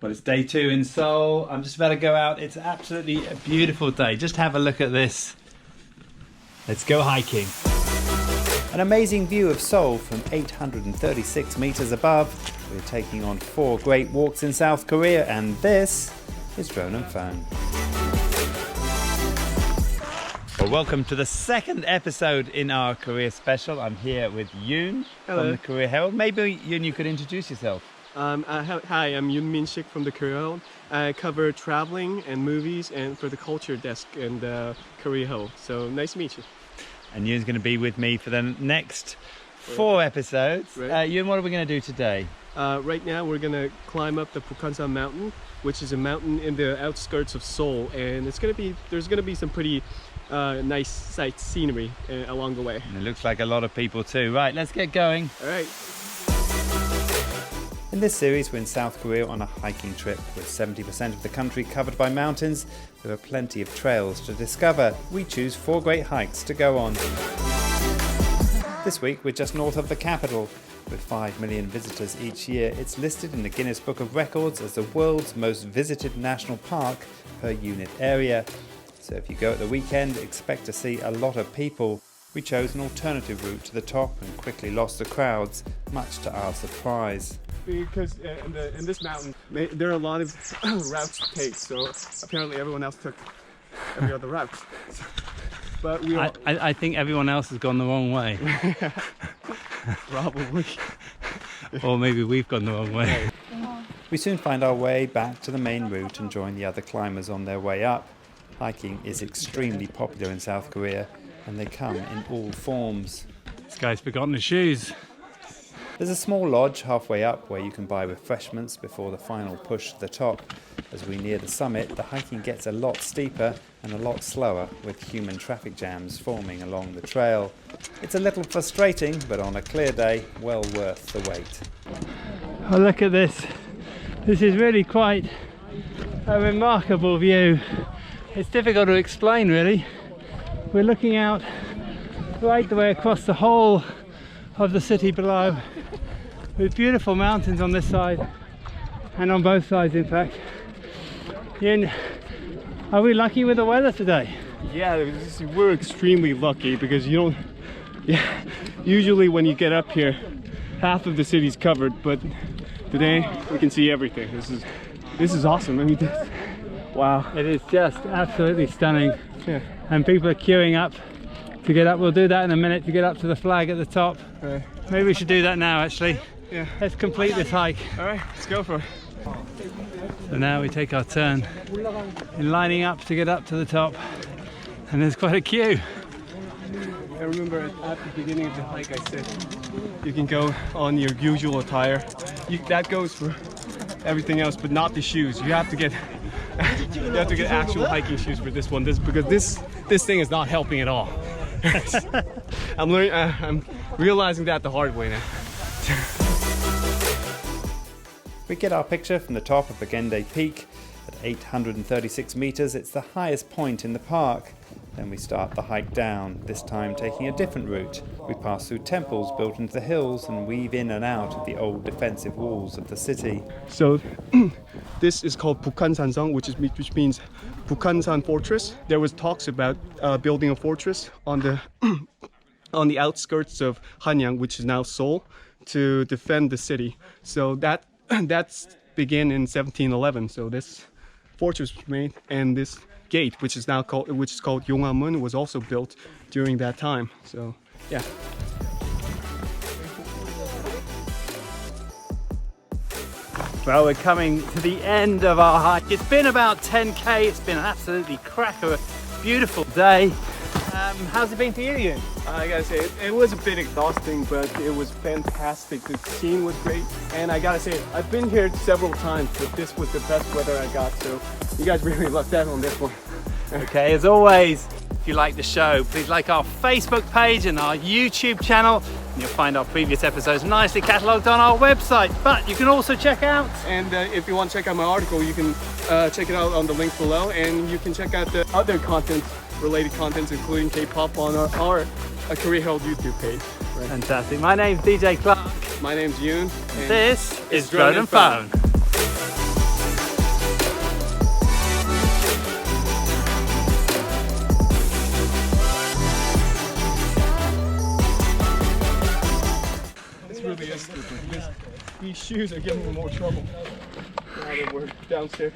Well, it's day 2 in Seoul. I'm just about to go out. It's absolutely a beautiful day. Just have a look at this. Let's go hiking. An amazing view of Seoul from 836 meters above. We're taking on 4 great walks in South Korea, and this is Drone and Phone. Well, welcome to the second episode in our Korea special. I'm here with Yoon from the Korea Herald. Maybe Yoon, you could introduce yourself. Hi, I'm Yoon from the Korea Herald. I cover traveling and movies and for the culture desk in the Korea Herald. So nice to meet you. And Yoon's going to be with me for the next 4 episodes. Right. Yoon, what are we going to do today? Right now we're going to climb up the Bukhansan mountain, which is a mountain in the outskirts of Seoul, and there's going to be some pretty nice sight scenery along the way. And it looks like a lot of people too. Right, let's get going. All right. In this series, we're in South Korea on a hiking trip. With 70% of the country covered by mountains, there are plenty of trails to discover. We choose 4 great hikes to go on. This week, we're just north of the capital. With 5 million visitors each year, it's listed in the Guinness Book of Records as the world's most visited national park per unit area. So if you go at the weekend, expect to see a lot of people. We chose an alternative route to the top and quickly lost the crowds, much to our surprise. Because in this mountain, there are a lot of routes to take, so apparently everyone else took every other route. But I think everyone else has gone the wrong way. Probably. Or maybe we've gone the wrong way. We soon find our way back to the main route and join the other climbers on their way up. Hiking is extremely popular in South Korea, and they come in all forms. This guy's forgotten his shoes. There's a small lodge halfway up where you can buy refreshments before the final push to the top. As we near the summit, the hiking gets a lot steeper and a lot slower, with human traffic jams forming along the trail. It's a little frustrating, but on a clear day, well worth the wait. Oh, look at this. This is really quite a remarkable view. It's difficult to explain, really. We're looking out right the way across the whole of the city below, with beautiful mountains on this side and on both sides, in fact. Yoon, are we lucky with the weather today? Yeah, we're extremely lucky because you don't. Yeah, usually when you get up here, half of the city's covered, but today we can see everything. This is awesome. I mean, wow! It is just absolutely stunning. Yeah. And people are queuing up to get up. We'll do that in a minute to get up to the flag at the top. Right. Maybe we should do that now, actually. Yeah. Let's complete this hike. All right, let's go for it. So now we take our turn in lining up to get up to the top, and there's quite a queue. I remember at the beginning of the hike I said you can go on your usual attire. That goes for everything else, but not the shoes. You have to get actual hiking shoes for this one. Because this thing is not helping at all. I'm realizing that the hard way now. We get our picture from the top of Bagende Peak at 836 meters. It's the highest point in the park. Then we start the hike down, this time taking a different route. We pass through temples built into the hills and weave in and out of the old defensive walls of the city. So this is called Bukhansan, which means Bukhansan Fortress. There was talks about building a fortress on the on the outskirts of Hanyang, which is now Seoul, to defend the city. So that's began in 1711. So this fortress was made, and this gate, which is called Yoon, was also built during that time. So yeah. Well, we're coming to the end of our hike. It's been about 10k. It's been an absolutely cracker, beautiful day. How's it been for you, Yoon? I gotta say, it was a bit exhausting, but it was fantastic. The scene was great, and I gotta say, I've been here several times, but this was the best weather I got, so you guys really lucked out on this one. Okay, as always, if you like the show, please like our Facebook page and our YouTube channel, and you'll find our previous episodes nicely catalogued on our website. But you can also check out... And if you want to check out my article, you can check it out on the link below, and you can check out the other related contents, including K-pop, on our Korea Herald YouTube page. Right. Fantastic. My name's DJ Clark. My name's Yoon. This is Drone and Phone. really is stupid because these shoes are giving me more trouble now that we're downstairs.